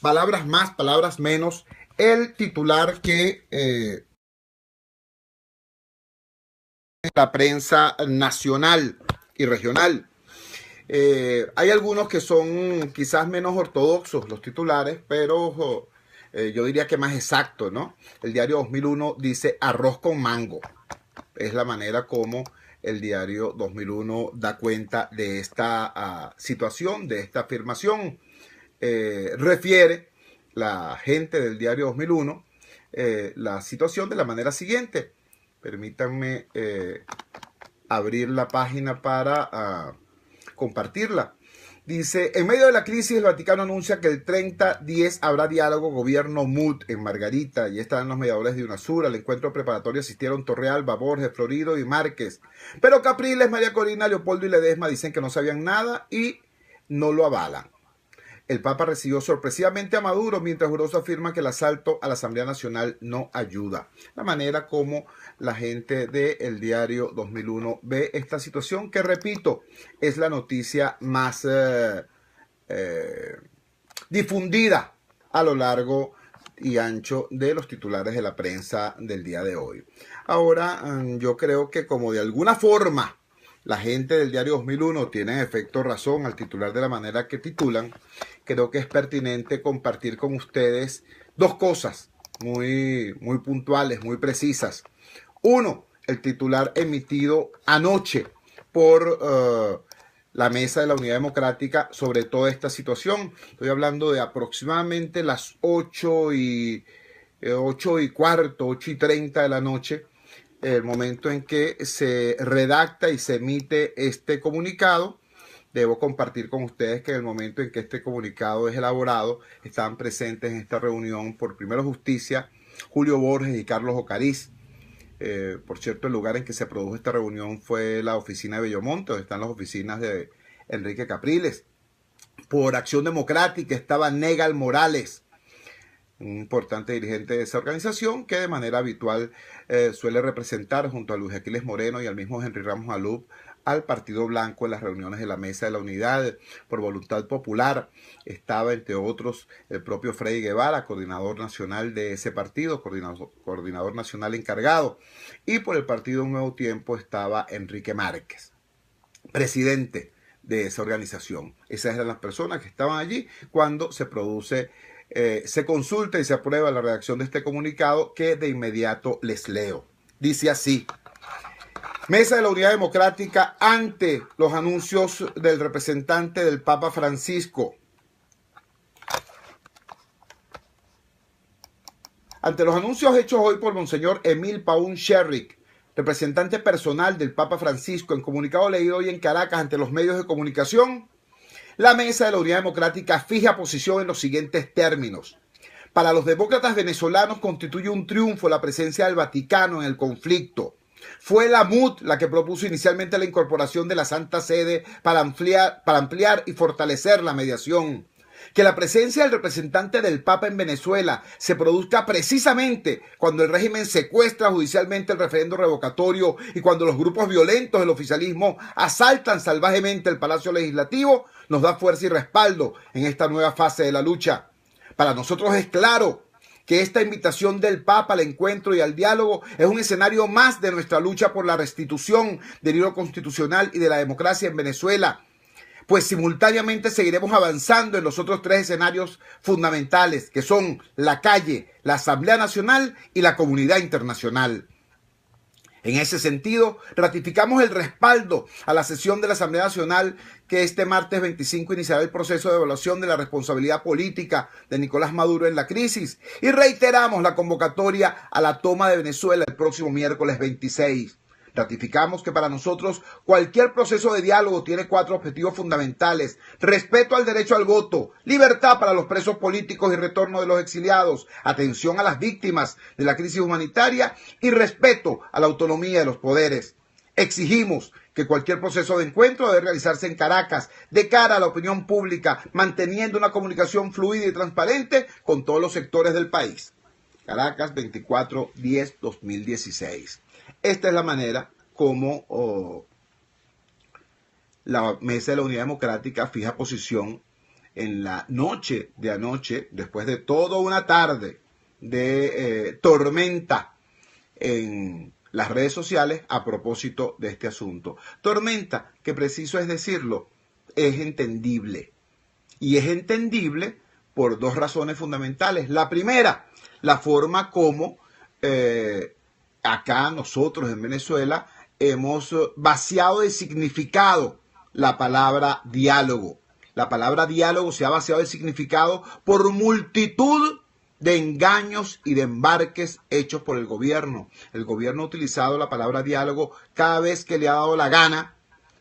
palabras más, palabras menos, el titular que la prensa nacional y regional. Hay algunos que son quizás menos ortodoxos los titulares, pero yo diría que más exacto, ¿no? El diario 2001 dice arroz con mango. Es la manera como el diario 2001 da cuenta de esta situación, de esta afirmación. Refiere la gente del diario 2001 la situación de la manera siguiente. Permítanme abrir la página para compartirla. Dice, en medio de la crisis, el Vaticano anuncia que el 30-10 habrá diálogo gobierno-MUD en Margarita. Y estarán los mediadores de UNASUR. Al encuentro preparatorio asistieron Torrealba, Borges, Florido y Márquez. Pero Capriles, María Corina, Leopoldo y Ledesma dicen que no sabían nada y no lo avalan. El Papa recibió sorpresivamente a Maduro, mientras Uroso afirma que el asalto a la Asamblea Nacional no ayuda. La manera como la gente del diario 2001 ve esta situación, que repito, es la noticia más difundida a lo largo y ancho de los titulares de la prensa del día de hoy. Ahora, yo creo que como de alguna forma la gente del diario 2001 tiene en efecto razón al titular de la manera que titulan, creo que es pertinente compartir con ustedes dos cosas muy puntuales, muy precisas. Uno, el titular emitido anoche por la Mesa de la Unidad Democrática sobre toda esta situación. Estoy hablando de aproximadamente las 8:15, 8:30 de la noche, el momento en que se redacta y se emite este comunicado. Debo compartir con ustedes que en el momento en que este comunicado es elaborado, estaban presentes en esta reunión por Primero Justicia, Julio Borges y Carlos Ocariz. Por cierto, el lugar en que se produjo esta reunión fue la oficina de Bellomonte, donde están las oficinas de Enrique Capriles. Por Acción Democrática estaba Negal Morales, un importante dirigente de esa organización que de manera habitual suele representar junto a Luis Aquiles Moreno y al mismo Henry Ramos Alup al Partido Blanco en las reuniones de la Mesa de la Unidad. Por Voluntad Popular estaba, entre otros, el propio Freddy Guevara, coordinador nacional de ese partido, coordinador nacional encargado. Y por el Partido Nuevo Tiempo estaba Enrique Márquez, presidente de esa organización. Esas eran las personas que estaban allí cuando se produce, se consulta y se aprueba la redacción de este comunicado, que de inmediato les leo. Dice así: Mesa de la Unidad Democrática ante los anuncios del representante del Papa Francisco. Ante los anuncios hechos hoy por Monseñor Emil Paun Sherrick, representante personal del Papa Francisco, en comunicado leído hoy en Caracas ante los medios de comunicación, la Mesa de la Unidad Democrática fija posición en los siguientes términos. Para los demócratas venezolanos constituye un triunfo la presencia del Vaticano en el conflicto. Fue la MUD la que propuso inicialmente la incorporación de la Santa Sede para ampliar y fortalecer la mediación. Que la presencia del representante del Papa en Venezuela se produzca precisamente cuando el régimen secuestra judicialmente el referendo revocatorio y cuando los grupos violentos del oficialismo asaltan salvajemente el Palacio Legislativo, nos da fuerza y respaldo en esta nueva fase de la lucha. Para nosotros es claro que esta invitación del Papa al encuentro y al diálogo es un escenario más de nuestra lucha por la restitución del hilo constitucional y de la democracia en Venezuela, pues simultáneamente seguiremos avanzando en los otros tres escenarios fundamentales, que son la calle, la Asamblea Nacional y la comunidad internacional. En ese sentido, ratificamos el respaldo a la sesión de la Asamblea Nacional que este martes 25 iniciará el proceso de evaluación de la responsabilidad política de Nicolás Maduro en la crisis, y reiteramos la convocatoria a la toma de Venezuela el próximo miércoles 26. Ratificamos que para nosotros cualquier proceso de diálogo tiene 4 objetivos fundamentales: respeto al derecho al voto, libertad para los presos políticos y retorno de los exiliados, atención a las víctimas de la crisis humanitaria y respeto a la autonomía de los poderes. Exigimos que cualquier proceso de encuentro debe realizarse en Caracas, de cara a la opinión pública, manteniendo una comunicación fluida y transparente con todos los sectores del país. Caracas, 24/10/2016. Esta es la manera como la Mesa de la Unidad Democrática fija posición en la noche de anoche, después de toda una tarde de tormenta en las redes sociales a propósito de este asunto. Tormenta, que preciso es decirlo, es entendible. Y es entendible por dos razones fundamentales. La primera, la forma como acá nosotros en Venezuela hemos vaciado de significado la palabra diálogo. La palabra diálogo se ha vaciado de significado por multitud de engaños y de embarques hechos por el gobierno. El gobierno ha utilizado la palabra diálogo cada vez que le ha dado la gana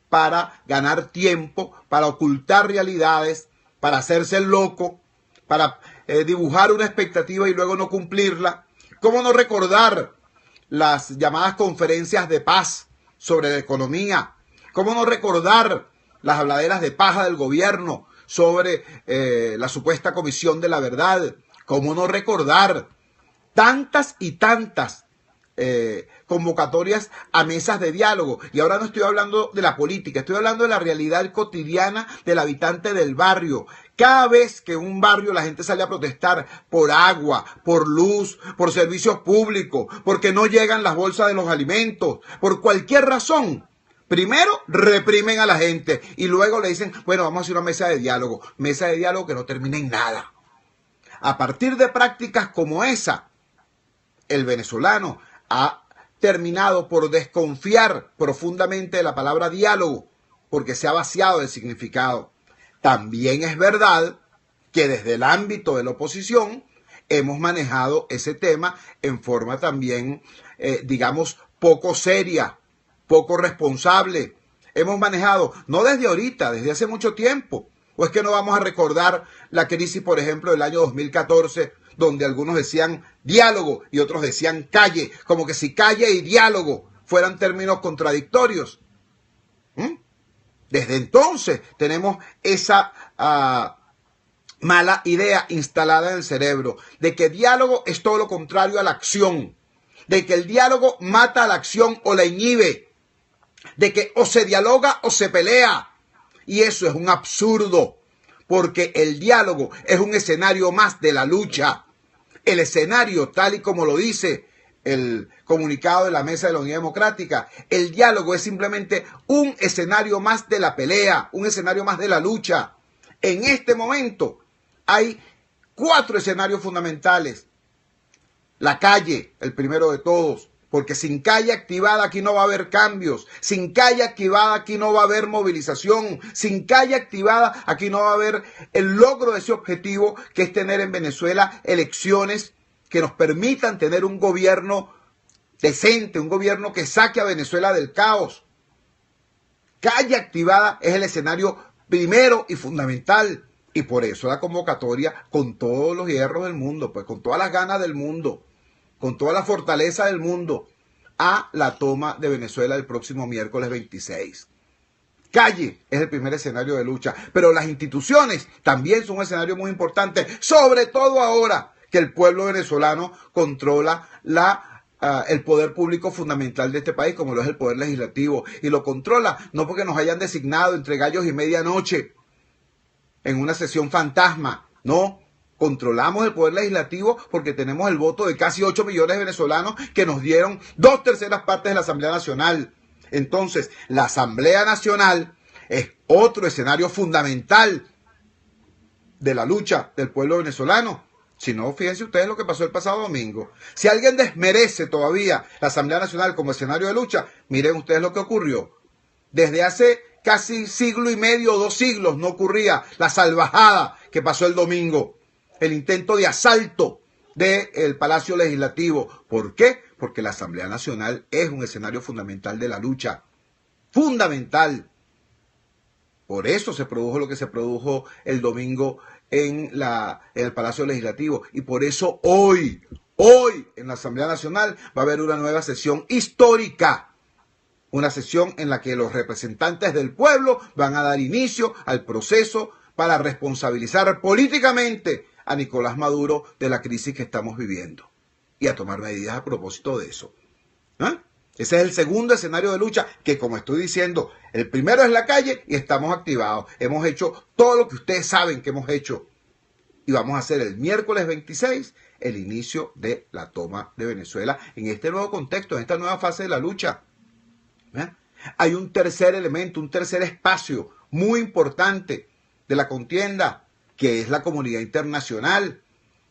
para ganar tiempo, para ocultar realidades, para hacerse el loco, para dibujar una expectativa y luego no cumplirla. ¿Cómo no recordar las llamadas conferencias de paz sobre la economía? ¿Cómo no recordar las habladeras de paja del gobierno sobre la supuesta comisión de la verdad? ¿Cómo no recordar tantas y tantas convocatorias a mesas de diálogo? Y ahora no estoy hablando de la política, estoy hablando de la realidad cotidiana del habitante del barrio. Cada vez que en un barrio la gente sale a protestar por agua, por luz, por servicios públicos, porque no llegan las bolsas de los alimentos, por cualquier razón, primero reprimen a la gente y luego le dicen, bueno, vamos a hacer una mesa de diálogo que no termina en nada. A partir de prácticas como esa, el venezolano ha terminado por desconfiar profundamente de la palabra diálogo, porque se ha vaciado del significado. También es verdad que desde el ámbito de la oposición hemos manejado ese tema en forma también, digamos, poco seria, poco responsable. Hemos manejado, no desde ahorita, desde hace mucho tiempo. ¿O es que no vamos a recordar la crisis, por ejemplo, del año 2014, donde algunos decían diálogo y otros decían calle, como que si calle y diálogo fueran términos contradictorios? Desde entonces tenemos esa mala idea instalada en el cerebro, de que diálogo es todo lo contrario a la acción, de que el diálogo mata a la acción o la inhibe, de que o se dialoga o se pelea. Y eso es un absurdo, porque el diálogo es un escenario más de la lucha. El escenario, tal y como lo dice el comunicado de la Mesa de la Unidad Democrática, el diálogo es simplemente un escenario más de la pelea, un escenario más de la lucha. En este momento hay 4 escenarios fundamentales. La calle, el primero de todos. Porque sin calle activada aquí no va a haber cambios, sin calle activada aquí no va a haber movilización, sin calle activada aquí no va a haber el logro de ese objetivo, que es tener en Venezuela elecciones que nos permitan tener un gobierno decente, un gobierno que saque a Venezuela del caos. Calle activada es el escenario primero y fundamental, y por eso la convocatoria con todos los hierros del mundo, pues con todas las ganas del mundo, con toda la fortaleza del mundo, a la toma de Venezuela el próximo miércoles 26. Calle es el primer escenario de lucha, pero las instituciones también son un escenario muy importante, sobre todo ahora que el pueblo venezolano controla el poder público fundamental de este país, como lo es el poder legislativo, y lo controla no porque nos hayan designado entre gallos y medianoche en una sesión fantasma, no. Controlamos el poder legislativo porque tenemos el voto de casi 8 millones de venezolanos que nos dieron 2/3 partes de la Asamblea Nacional. Entonces, la Asamblea Nacional es otro escenario fundamental de la lucha del pueblo venezolano. Si no, fíjense ustedes lo que pasó el pasado domingo. Si alguien desmerece todavía la Asamblea Nacional como escenario de lucha, miren ustedes lo que ocurrió. Desde hace casi siglo y medio o 2 siglos no ocurría la salvajada que pasó el domingo. El intento de asalto del Palacio Legislativo. ¿Por qué? Porque la Asamblea Nacional es un escenario fundamental de la lucha. Fundamental. Por eso se produjo lo que se produjo el domingo en el Palacio Legislativo. Y por eso hoy en la Asamblea Nacional va a haber una nueva sesión histórica. Una sesión en la que los representantes del pueblo van a dar inicio al proceso para responsabilizar políticamente a Nicolás Maduro de la crisis que estamos viviendo y a tomar medidas a propósito de eso. Ese es el segundo escenario de lucha que, como estoy diciendo, el primero es la calle y estamos activados. Hemos hecho todo lo que ustedes saben que hemos hecho. Y vamos a hacer el miércoles 26 el inicio de la toma de Venezuela en este nuevo contexto, en esta nueva fase de la lucha. ¿Eh? Hay un tercer elemento, un tercer espacio muy importante de la contienda, que es la comunidad internacional.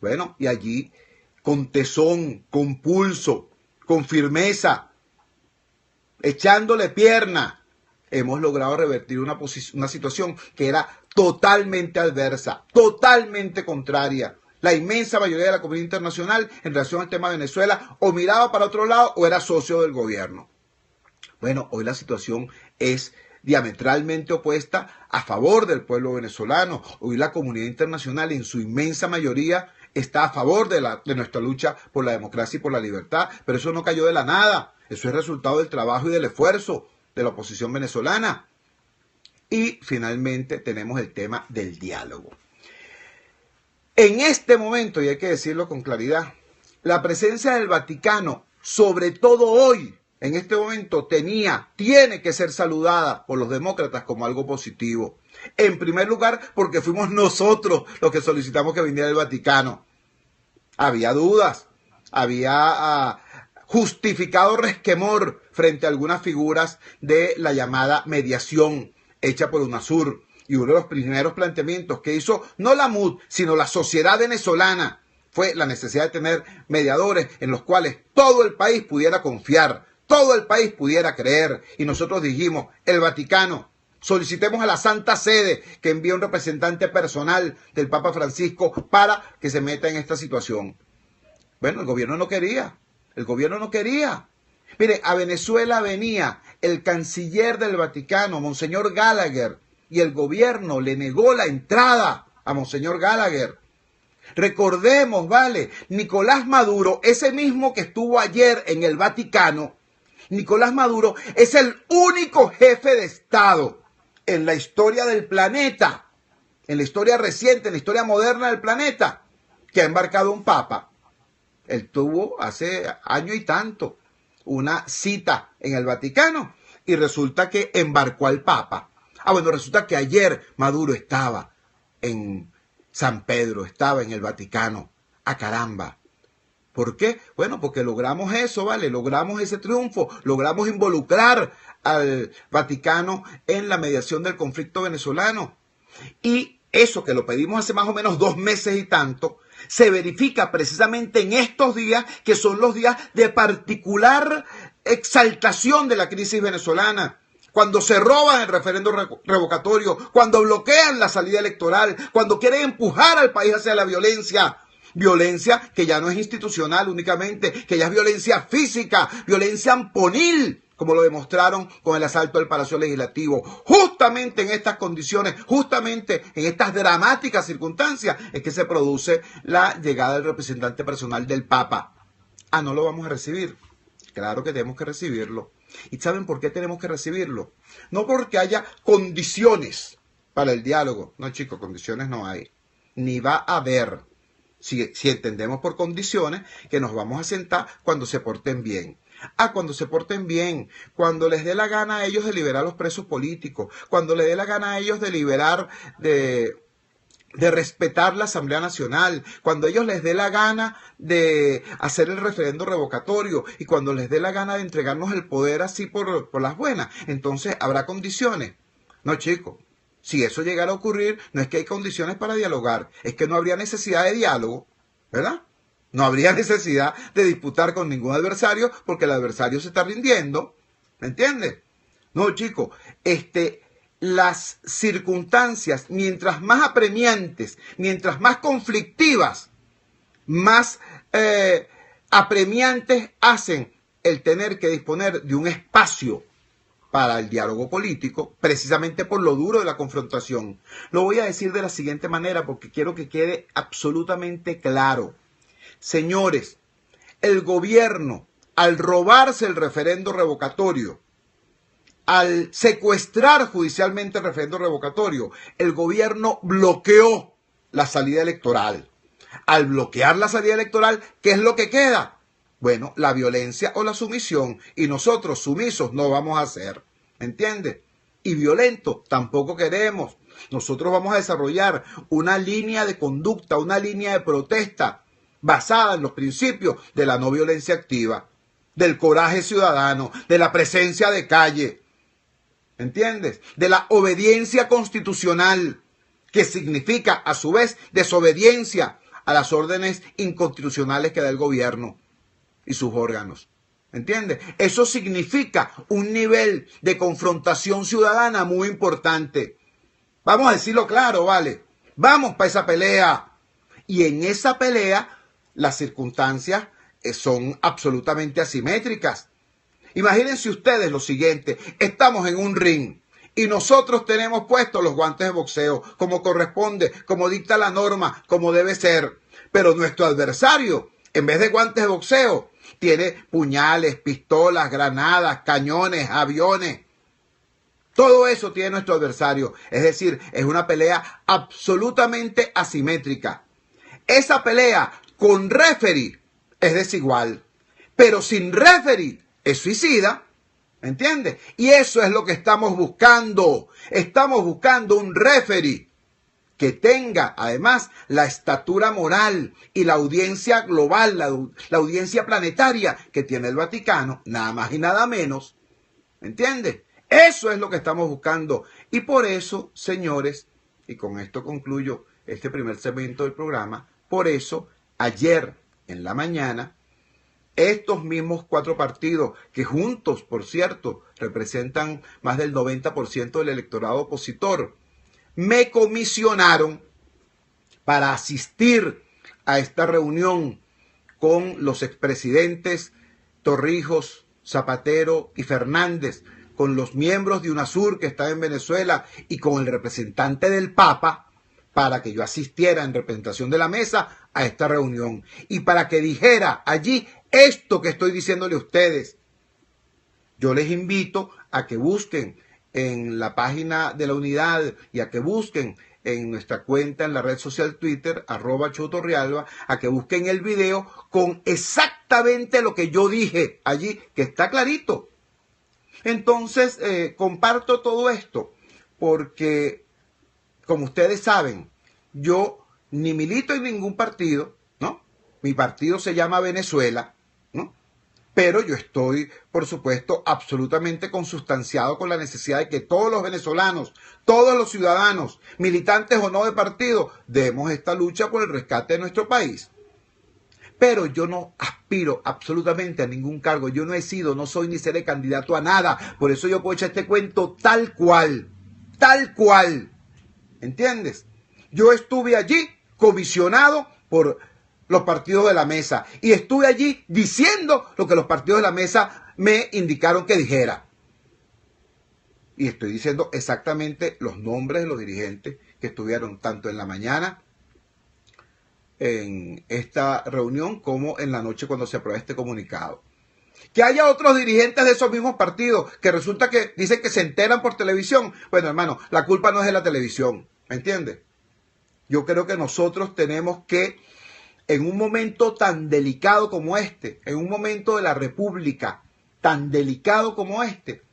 Bueno, y allí, con tesón, con pulso, con firmeza, echándole pierna, hemos logrado revertir una situación que era totalmente adversa, totalmente contraria. La inmensa mayoría de la comunidad internacional en relación al tema de Venezuela o miraba para otro lado o era socio del gobierno. Bueno, hoy la situación es diametralmente opuesta a favor del pueblo venezolano. Hoy la comunidad internacional en su inmensa mayoría está a favor de nuestra lucha por la democracia y por la libertad, pero eso no cayó de la nada. Eso es resultado del trabajo y del esfuerzo de la oposición venezolana. Y finalmente tenemos el tema del diálogo. En este momento, y hay que decirlo con claridad, la presencia del Vaticano, sobre todo hoy, en este momento, tiene que ser saludada por los demócratas como algo positivo. En primer lugar, porque fuimos nosotros los que solicitamos que viniera el Vaticano. Había dudas, había justificado resquemor frente a algunas figuras de la llamada mediación hecha por UNASUR. Y uno de los primeros planteamientos que hizo no la MUD, sino la sociedad venezolana, fue la necesidad de tener mediadores en los cuales todo el país pudiera confiar, todo el país pudiera creer. Y nosotros dijimos, el Vaticano, solicitemos a la Santa Sede que envíe un representante personal del Papa Francisco para que se meta en esta situación. Bueno, el gobierno no quería. El gobierno no quería. Mire, a Venezuela venía el canciller del Vaticano, Monseñor Gallagher, y el gobierno le negó la entrada a Monseñor Gallagher. Recordemos, ¿vale? Nicolás Maduro, ese mismo que estuvo ayer en el Vaticano, Nicolás Maduro es el único jefe de Estado en la historia del planeta, en la historia reciente, en la historia moderna del planeta, que ha embarcado un papa. Él tuvo hace año y tanto una cita en el Vaticano y resulta que embarcó al papa. Bueno, resulta que ayer Maduro estaba en San Pedro, estaba en el Vaticano. Caramba. ¿Por qué? Bueno, porque logramos eso, ¿vale? Logramos ese triunfo, logramos involucrar al Vaticano en la mediación del conflicto venezolano. Y eso que lo pedimos hace más o menos 2 meses y tanto, se verifica precisamente en estos días, que son los días de particular exaltación de la crisis venezolana. Cuando se roban el referendo revocatorio, cuando bloquean la salida electoral, cuando quieren empujar al país hacia la violencia. Violencia que ya no es institucional únicamente, que ya es violencia física, violencia amponil, como lo demostraron con el asalto al Palacio Legislativo. Justamente en estas condiciones, justamente en estas dramáticas circunstancias, es que se produce la llegada del representante personal del Papa. No lo vamos a recibir. Claro que tenemos que recibirlo. ¿Y saben por qué tenemos que recibirlo? No porque haya condiciones para el diálogo. No, chicos, condiciones no hay. Ni va a haber. Si entendemos por condiciones que nos vamos a sentar cuando se porten bien. Cuando se porten bien, cuando les dé la gana a ellos de liberar a los presos políticos, cuando les dé la gana a ellos de liberar, de respetar la Asamblea Nacional, cuando ellos les dé la gana de hacer el referendo revocatorio y cuando les dé la gana de entregarnos el poder así por las buenas, entonces habrá condiciones. No, chicos. Si eso llegara a ocurrir, no es que hay condiciones para dialogar, es que no habría necesidad de diálogo, ¿verdad? No habría necesidad de disputar con ningún adversario porque el adversario se está rindiendo, ¿me entiendes? No, chicos, las circunstancias, mientras más apremiantes, mientras más conflictivas, más apremiantes hacen el tener que disponer de un espacio para el diálogo político, precisamente por lo duro de la confrontación. Lo voy a decir de la siguiente manera porque quiero que quede absolutamente claro. Señores, el gobierno, al robarse el referendo revocatorio, al secuestrar judicialmente el referendo revocatorio, el gobierno bloqueó la salida electoral. Al bloquear la salida electoral, ¿qué es lo que queda? Bueno, la violencia o la sumisión, y nosotros sumisos no vamos a ser, ¿entiendes? Y violentos tampoco queremos. Nosotros vamos a desarrollar una línea de conducta, una línea de protesta basada en los principios de la no violencia activa, del coraje ciudadano, de la presencia de calle, ¿entiendes? De la obediencia constitucional, que significa a su vez desobediencia a las órdenes inconstitucionales que da el gobierno y sus órganos. ¿Entiendes? Eso significa un nivel de confrontación ciudadana muy importante. Vamos a decirlo claro, ¿vale? Vamos para esa pelea. Y en esa pelea las circunstancias son absolutamente asimétricas. Imagínense ustedes lo siguiente, estamos en un ring y nosotros tenemos puestos los guantes de boxeo como corresponde, como dicta la norma, como debe ser. Pero nuestro adversario, en vez de guantes de boxeo, tiene puñales, pistolas, granadas, cañones, aviones. Todo eso tiene nuestro adversario. Es decir, es una pelea absolutamente asimétrica. Esa pelea con referee es desigual, pero sin referee es suicida. ¿Entiendes? Y eso es lo que estamos buscando. Estamos buscando un referee que tenga además la estatura moral y la audiencia global, la audiencia planetaria que tiene el Vaticano, nada más y nada menos. ¿Entiendes? Eso es lo que estamos buscando. Y por eso, señores, y con esto concluyo este primer segmento del programa, por eso ayer en la mañana, estos mismos 4 partidos, que juntos, por cierto, representan más del 90% del electorado opositor, me comisionaron para asistir a esta reunión con los expresidentes Torrijos, Zapatero y Fernández, con los miembros de UNASUR que están en Venezuela y con el representante del Papa, para que yo asistiera en representación de la mesa a esta reunión y para que dijera allí esto que estoy diciéndole a ustedes. Yo les invito a que busquen en la página de la unidad y a que busquen en nuestra cuenta en la red social Twitter, @chotorrealba, a que busquen el video con exactamente lo que yo dije allí, que está clarito. Entonces, comparto todo esto porque, como ustedes saben, yo ni milito en ningún partido, ¿no? Mi partido se llama Venezuela, ¿no? Pero yo estoy, por supuesto, absolutamente consustanciado con la necesidad de que todos los venezolanos, todos los ciudadanos, militantes o no de partido, demos esta lucha por el rescate de nuestro país. Pero yo no aspiro absolutamente a ningún cargo. Yo no he sido, no soy ni seré candidato a nada. Por eso yo puedo echar este cuento tal cual. Tal cual. ¿Entiendes? Yo estuve allí comisionado por los partidos de la mesa. Y estuve allí diciendo lo que los partidos de la mesa me indicaron que dijera. Y estoy diciendo exactamente los nombres de los dirigentes que estuvieron tanto en la mañana en esta reunión como en la noche cuando se aprueba este comunicado. Que haya otros dirigentes de esos mismos partidos que resulta que dicen que se enteran por televisión. Bueno, hermano, la culpa no es de la televisión, ¿me entiendes? Yo creo que nosotros tenemos que, en un momento tan delicado como este, en un momento de la República tan delicado como este,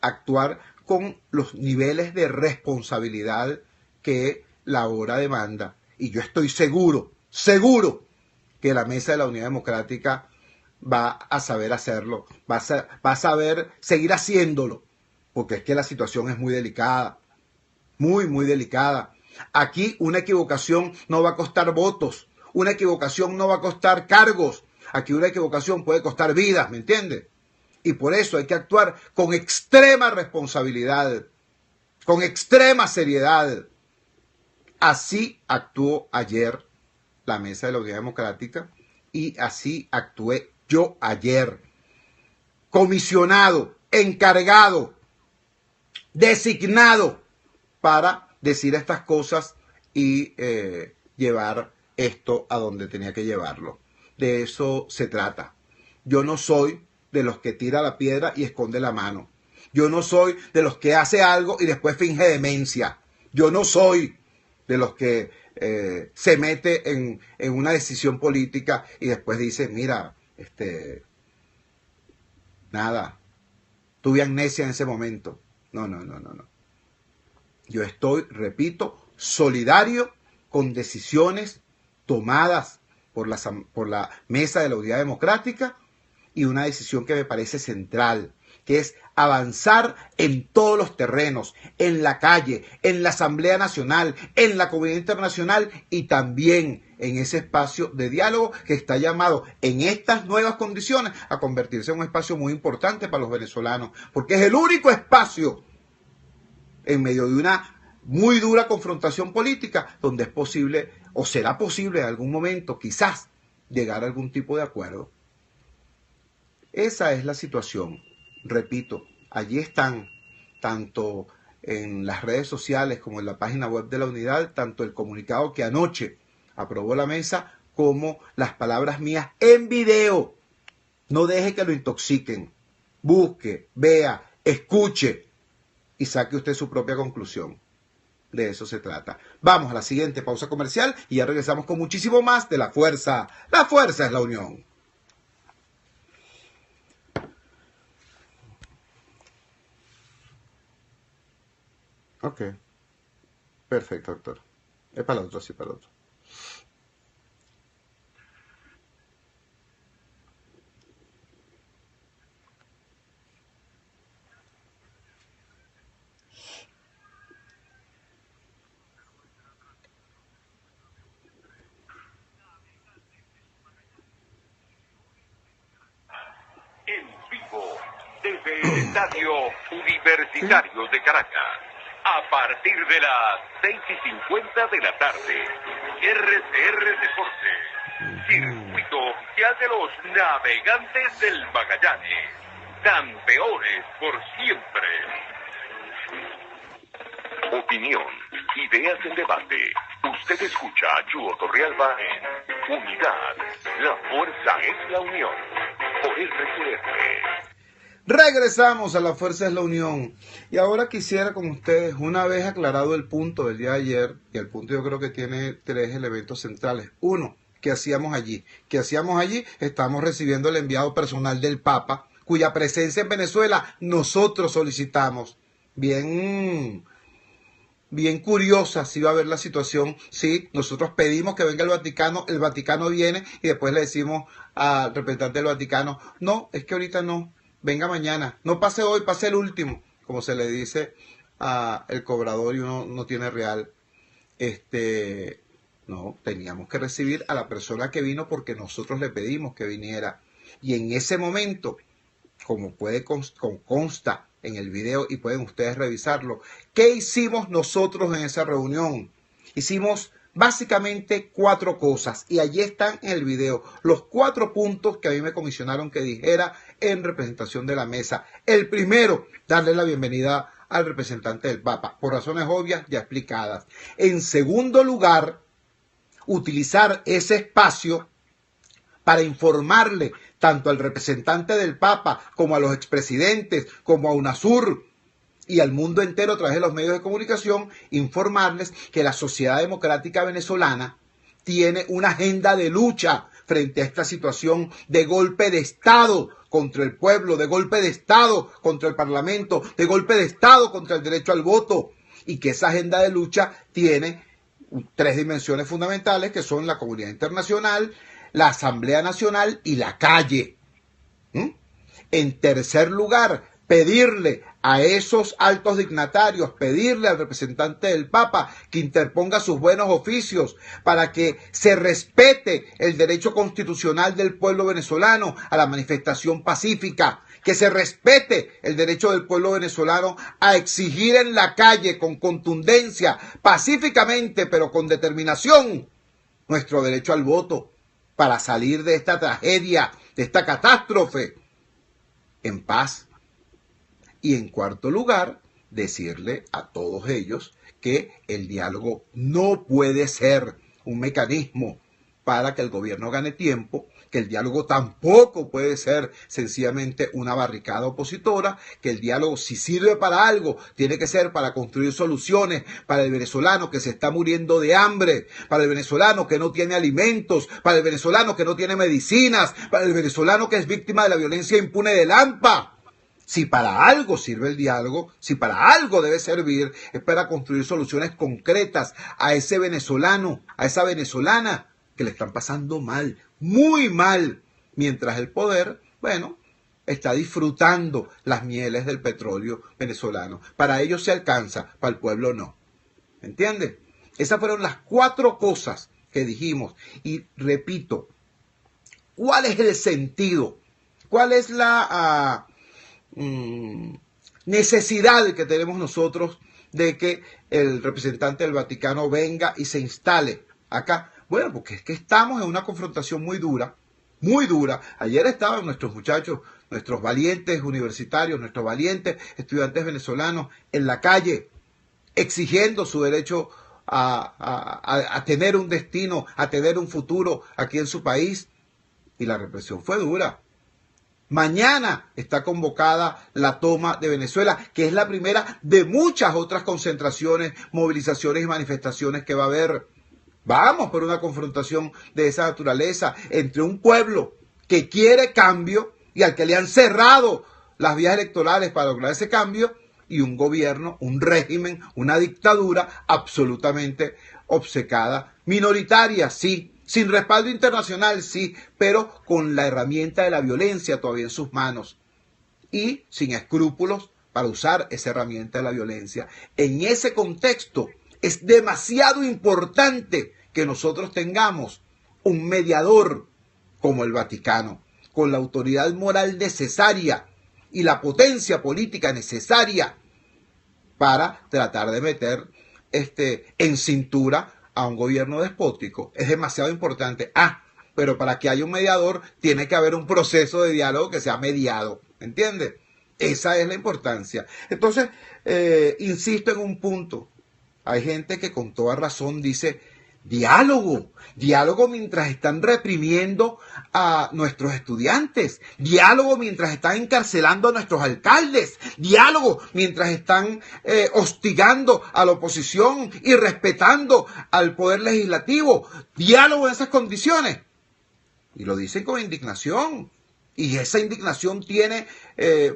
actuar con los niveles de responsabilidad que la hora demanda. Y yo estoy seguro que la Mesa de la Unidad Democrática va a saber hacerlo, va a saber seguir haciéndolo, porque es que la situación es muy delicada, muy delicada. Aquí una equivocación no va a costar votos, una equivocación no va a costar cargos, aquí una equivocación puede costar vidas, ¿me entiendes? Y por eso hay que actuar con extrema responsabilidad, con extrema seriedad. Así actuó ayer la Mesa de la Unidad Democrática y así actué yo ayer, comisionado, encargado, designado para decir estas cosas y llevar esto a donde tenía que llevarlo. De eso se trata. Yo no soy de los que tira la piedra y esconde la mano. Yo no soy de los que hace algo y después finge demencia. Yo no soy de los que se mete en una decisión política y después dice, mira, nada, tuve amnesia en ese momento. No. Yo estoy, repito, solidario con decisiones tomadas por la Mesa de la Unidad Democrática y una decisión que me parece central, que es avanzar en todos los terrenos, en la calle, en la Asamblea Nacional, en la comunidad internacional y también en ese espacio de diálogo que está llamado en estas nuevas condiciones a convertirse en un espacio muy importante para los venezolanos, porque es el único espacio en medio de una muy dura confrontación política donde es posible o será posible en algún momento quizás llegar a algún tipo de acuerdo. Esa es la situación. Repito, allí están, tanto en las redes sociales como en la página web de la unidad, tanto el comunicado que anoche aprobó la mesa como las palabras mías en video. No deje que lo intoxiquen. Busque, vea, escuche y saque usted su propia conclusión. De eso se trata. Vamos a la siguiente pausa comercial y ya regresamos con muchísimo más de La Fuerza. La fuerza es la unión. Ok. Perfecto, doctor. Es para el otro, sí, para el otro. En vivo, desde el Estadio Universitario de Caracas, a partir de las 6:50 de la tarde, RCR Deportes, circuito oficial de los navegantes del Magallanes, campeones por siempre. Opinión, ideas en debate. Usted escucha a Chuo Torrealba en Unidad. La fuerza es la unión. Por RCR. Regresamos a La Fuerza es la Unión. Y ahora quisiera con ustedes, una vez aclarado el punto del día de ayer, y el punto yo creo que tiene 3 elementos centrales. Uno, ¿qué hacíamos allí? ¿Qué hacíamos allí? Estamos recibiendo el enviado personal del Papa, cuya presencia en Venezuela nosotros solicitamos. Bien curiosa si va a ver la situación. Sí, nosotros pedimos que venga el Vaticano viene y después le decimos al representante del Vaticano, no, es que ahorita no, venga mañana, no pase hoy, pase el último, como se le dice al cobrador y uno no tiene real. No, teníamos que recibir a la persona que vino porque nosotros le pedimos que viniera. Y en ese momento, como consta en el video y pueden ustedes revisarlo, ¿qué hicimos nosotros en esa reunión? Hicimos básicamente 4 cosas y allí están en el video los 4 puntos que a mí me comisionaron que dijera en representación de la mesa. El primero, darle la bienvenida al representante del Papa, por razones obvias ya explicadas. En segundo lugar, utilizar ese espacio para informarle tanto al representante del Papa como a los expresidentes, como a UNASUR y al mundo entero a través de los medios de comunicación, informarles que la sociedad democrática venezolana tiene una agenda de lucha frente a esta situación de golpe de Estado contra el pueblo, de golpe de Estado contra el Parlamento, de golpe de Estado contra el derecho al voto, y que esa agenda de lucha tiene 3 dimensiones fundamentales que son la comunidad internacional, la Asamblea Nacional y la calle. En tercer lugar, pedirle a esos altos dignatarios, pedirle al representante del Papa que interponga sus buenos oficios para que se respete el derecho constitucional del pueblo venezolano a la manifestación pacífica, que se respete el derecho del pueblo venezolano a exigir en la calle con contundencia, pacíficamente, pero con determinación, nuestro derecho al voto para salir de esta tragedia, de esta catástrofe, en paz. Y en cuarto lugar, decirle a todos ellos que el diálogo no puede ser un mecanismo para que el gobierno gane tiempo, que el diálogo tampoco puede ser sencillamente una barricada opositora, que el diálogo, si sirve para algo, tiene que ser para construir soluciones para el venezolano que se está muriendo de hambre, para el venezolano que no tiene alimentos, para el venezolano que no tiene medicinas, para el venezolano que es víctima de la violencia impune del AMPA. Si para algo sirve el diálogo, si para algo debe servir, es para construir soluciones concretas a ese venezolano, a esa venezolana que le están pasando mal, muy mal, mientras el poder, bueno, está disfrutando las mieles del petróleo venezolano. Para ellos se alcanza, para el pueblo no. ¿Entiendes? Esas fueron las 4 cosas que dijimos. Y repito, ¿cuál es el sentido? ¿Cuál es la necesidad que tenemos nosotros de que el representante del Vaticano venga y se instale acá? Bueno, porque es que estamos en una confrontación muy dura, muy dura. Ayer estaban nuestros muchachos, nuestros valientes universitarios, nuestros valientes estudiantes venezolanos en la calle, exigiendo su derecho a tener un destino, a tener un futuro aquí en su país. Y la represión fue dura. Mañana está convocada la toma de Venezuela, que es la primera de muchas otras concentraciones, movilizaciones y manifestaciones que va a haber. Vamos por una confrontación de esa naturaleza entre un pueblo que quiere cambio y al que le han cerrado las vías electorales para lograr ese cambio, y un gobierno, un régimen, una dictadura absolutamente obcecada, minoritaria, sí, sin respaldo internacional, sí, pero con la herramienta de la violencia todavía en sus manos y sin escrúpulos para usar esa herramienta de la violencia. En ese contexto es demasiado importante que nosotros tengamos un mediador como el Vaticano, con la autoridad moral necesaria y la potencia política necesaria para tratar de meter en cintura a un gobierno despótico. Es demasiado importante. Pero para que haya un mediador tiene que haber un proceso de diálogo que sea mediado. ¿Entiendes? Esa es la importancia. Entonces, insisto en un punto. Hay gente que con toda razón dice, diálogo mientras están reprimiendo a nuestros estudiantes, diálogo mientras están encarcelando a nuestros alcaldes, diálogo mientras están hostigando a la oposición y respetando al poder legislativo, diálogo en esas condiciones. Y lo dicen con indignación, y esa indignación tiene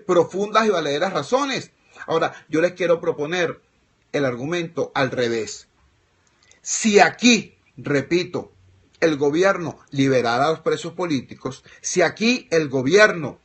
profundas y valederas razones. Ahora, yo les quiero proponer el argumento al revés. Si aquí, repito, el gobierno liberara a los presos políticos, si aquí el gobierno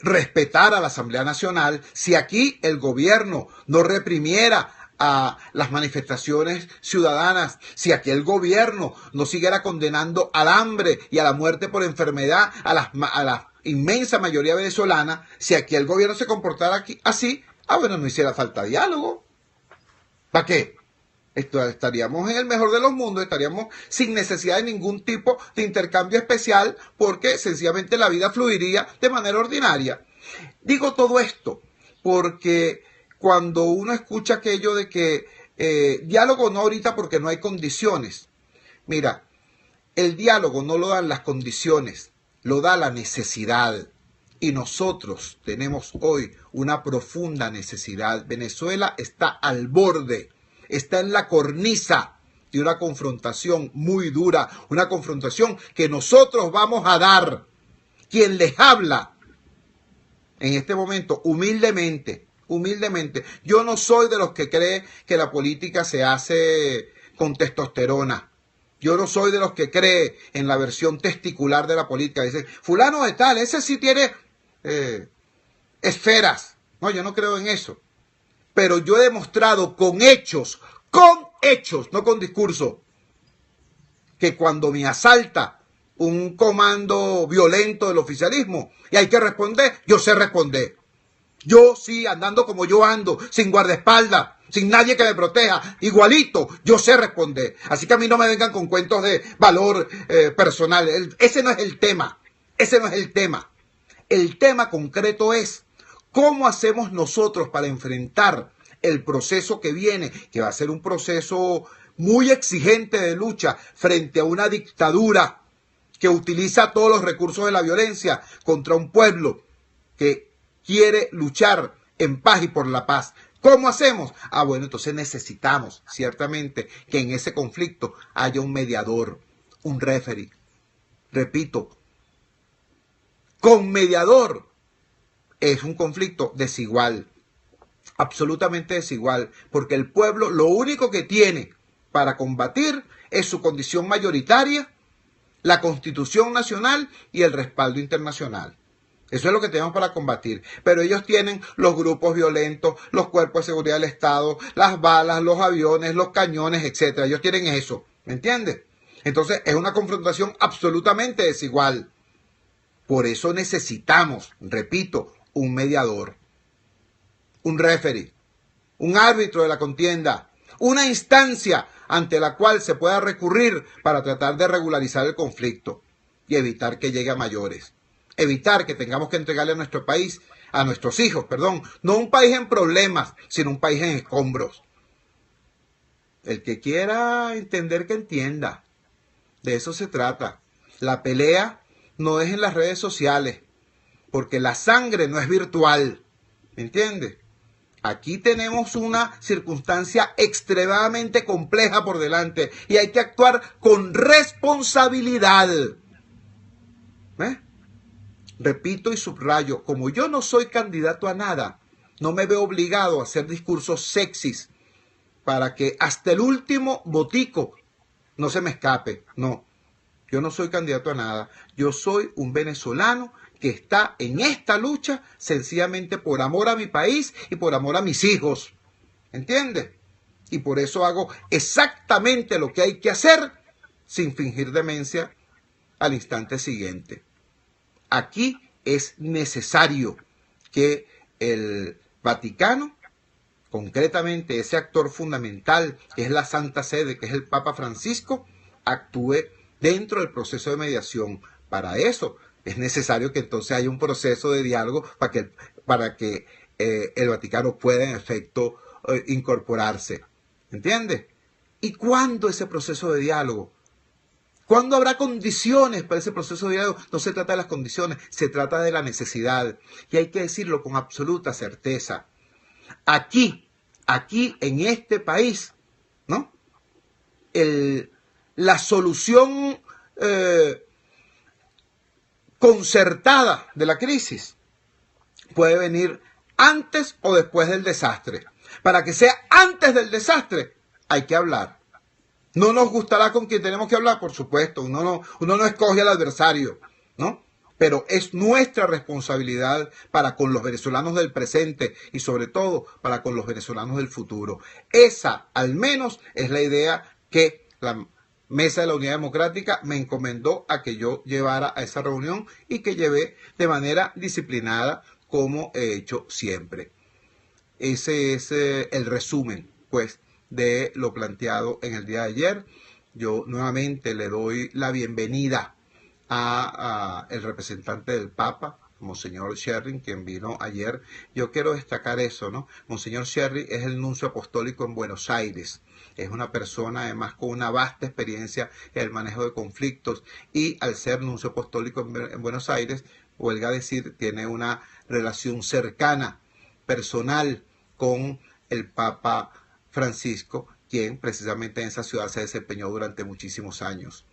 respetara a la Asamblea Nacional, si aquí el gobierno no reprimiera a las manifestaciones ciudadanas, si aquí el gobierno no siguiera condenando al hambre y a la muerte por enfermedad a la inmensa mayoría venezolana, si aquí el gobierno se comportara así, bueno, no hiciera falta diálogo. ¿Para qué? Estaríamos en el mejor de los mundos, estaríamos sin necesidad de ningún tipo de intercambio especial, porque sencillamente la vida fluiría de manera ordinaria. Digo todo esto porque cuando uno escucha aquello de que diálogo no ahorita porque no hay condiciones. Mira, el diálogo no lo dan las condiciones, lo da la necesidad. Y nosotros tenemos hoy una profunda necesidad. Venezuela está al borde, está en la cornisa de una confrontación muy dura, una confrontación que nosotros vamos a dar. Quien les habla en este momento, humildemente, yo no soy de los que cree que la política se hace con testosterona. Yo no soy de los que cree en la versión testicular de la política. Dice, fulano de tal, ese sí tiene esferas. No, yo no creo en eso. Pero yo he demostrado con hechos, no con discurso, que cuando me asalta un comando violento del oficialismo y hay que responder, yo sé responder. Yo sí, andando como yo ando, sin guardaespaldas, sin nadie que me proteja, igualito, yo sé responder. Así que a mí no me vengan con cuentos de valor personal. Ese no es el tema. El tema concreto es cómo hacemos nosotros para enfrentar el proceso que viene, que va a ser un proceso muy exigente de lucha frente a una dictadura que utiliza todos los recursos de la violencia contra un pueblo que quiere luchar en paz y por la paz. ¿Cómo hacemos? Bueno, entonces necesitamos ciertamente que en ese conflicto haya un mediador, un referee. Repito, con mediador es un conflicto desigual, absolutamente desigual, porque el pueblo lo único que tiene para combatir es su condición mayoritaria, la Constitución Nacional y el respaldo internacional. Eso es lo que tenemos para combatir. Pero ellos tienen los grupos violentos, los cuerpos de seguridad del Estado, las balas, los aviones, los cañones, etc. Ellos tienen eso, ¿me entiendes? Entonces es una confrontación absolutamente desigual. Por eso necesitamos, repito, un mediador, un referee, un árbitro de la contienda, una instancia ante la cual se pueda recurrir para tratar de regularizar el conflicto y evitar que llegue a mayores. Evitar que tengamos que entregarle a nuestro país, a nuestros hijos, perdón, no un país en problemas, sino un país en escombros. El que quiera entender, que entienda. De eso se trata. La pelea no es en las redes sociales, porque la sangre no es virtual. ¿Me entiendes? Aquí tenemos una circunstancia extremadamente compleja por delante y hay que actuar con responsabilidad. ¿Ves? Repito y subrayo, como yo no soy candidato a nada, no me veo obligado a hacer discursos sexys para que hasta el último botico no se me escape. No, yo no soy candidato a nada. Yo soy un venezolano que está en esta lucha sencillamente por amor a mi país y por amor a mis hijos. ¿Entiendes? Y por eso hago exactamente lo que hay que hacer sin fingir demencia al instante siguiente. Aquí es necesario que el Vaticano, concretamente ese actor fundamental que es la Santa Sede, que es el Papa Francisco, actúe dentro del proceso de mediación. Para eso es necesario que entonces haya un proceso de diálogo para que el Vaticano pueda en efecto incorporarse. ¿Entiendes? ¿Y cuándo ese proceso de diálogo? ¿Cuándo habrá condiciones para ese proceso de diálogo? No se trata de las condiciones, se trata de la necesidad. Y hay que decirlo con absoluta certeza. Aquí en este país, ¿no? La solución concertada de la crisis puede venir antes o después del desastre. Para que sea antes del desastre, hay que hablar. No nos gustará con quien tenemos que hablar, por supuesto. Uno no escoge al adversario, ¿no? Pero es nuestra responsabilidad para con los venezolanos del presente y sobre todo para con los venezolanos del futuro. Esa, al menos, es la idea que la Mesa de la Unidad Democrática me encomendó a que yo llevara a esa reunión y que llevé de manera disciplinada, como he hecho siempre. Ese es el resumen, pues, de lo planteado en el día de ayer. Yo nuevamente le doy la bienvenida a el representante del Papa, Monseñor Sherry, quien vino ayer. Yo quiero destacar eso, ¿no? Monseñor Sherry es el nuncio apostólico en Buenos Aires. Es una persona además con una vasta experiencia en el manejo de conflictos y al ser nuncio apostólico en Buenos Aires, huelga decir, tiene una relación cercana, personal, con el Papa Francisco, quien precisamente en esa ciudad se desempeñó durante muchísimos años.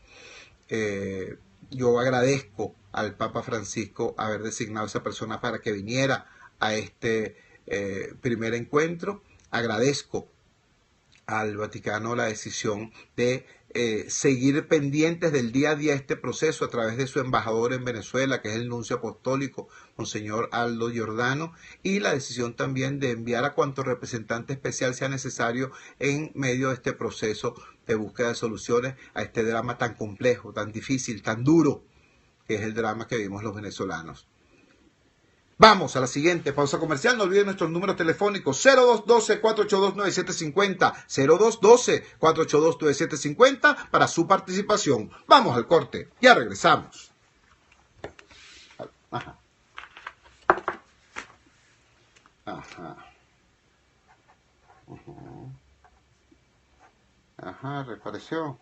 Yo agradezco al Papa Francisco haber designado a esa persona para que viniera a este primer encuentro. Agradezco al Vaticano la decisión de seguir pendientes del día a día este proceso a través de su embajador en Venezuela, que es el nuncio apostólico, Monseñor Aldo Giordano, y la decisión también de enviar a cuanto representante especial sea necesario en medio de este proceso de búsqueda de soluciones a este drama tan complejo, tan difícil, tan duro, que es el drama que vivimos los venezolanos. Vamos a la siguiente pausa comercial. No olviden nuestros números telefónicos 0212-482-9750, 0212-482-9750 para su participación. Vamos al corte, ya regresamos. Ajá. Ajá. Ajá, reapareció.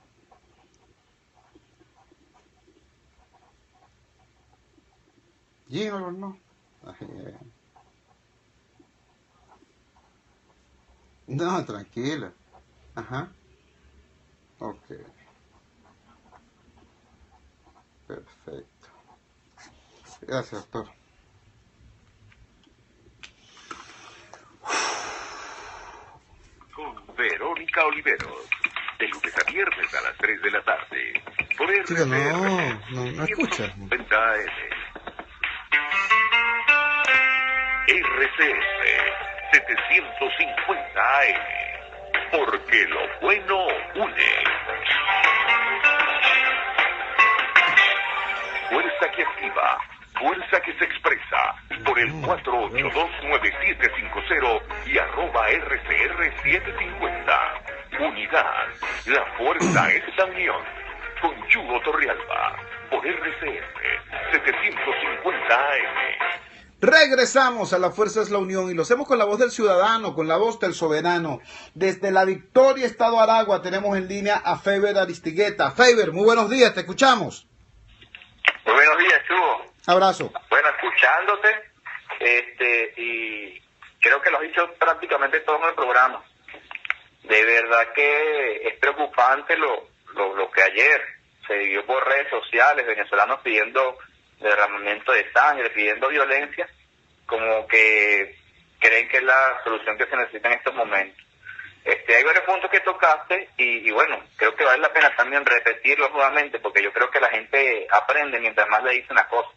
Jim Albornoz. No, tranquila. Ajá. Ok. Perfecto. Gracias, doctor. Con Verónica Oliveros, de lunes a viernes a las 3 de la tarde. Por Chico, RCR no escucha. 150 AM. RCR 750 AM. Porque lo bueno une. Fuerza que activa, fuerza que se expresa. Por el 4829750 y @RCR750. Unidad, la fuerza es la unión. Con Yugo Torrealba, por RCR 750 AM. Regresamos a La Fuerza es la Unión y lo hacemos con la voz del ciudadano, con la voz del soberano. Desde La Victoria, Estado Aragua, tenemos en línea a Feiber Aristigueta. Feiber, muy buenos días, te escuchamos. Muy buenos días, Chugo. Abrazo. Bueno, escuchándote, y creo que lo has dicho prácticamente todo en el programa. De verdad que es preocupante lo que ayer se vivió por redes sociales, venezolanos pidiendo derramamiento de sangre, pidiendo violencia, como que creen que es la solución que se necesita en estos momentos. Hay varios puntos que tocaste y bueno, creo que vale la pena también repetirlos nuevamente, porque yo creo que la gente aprende mientras más le dicen las cosas.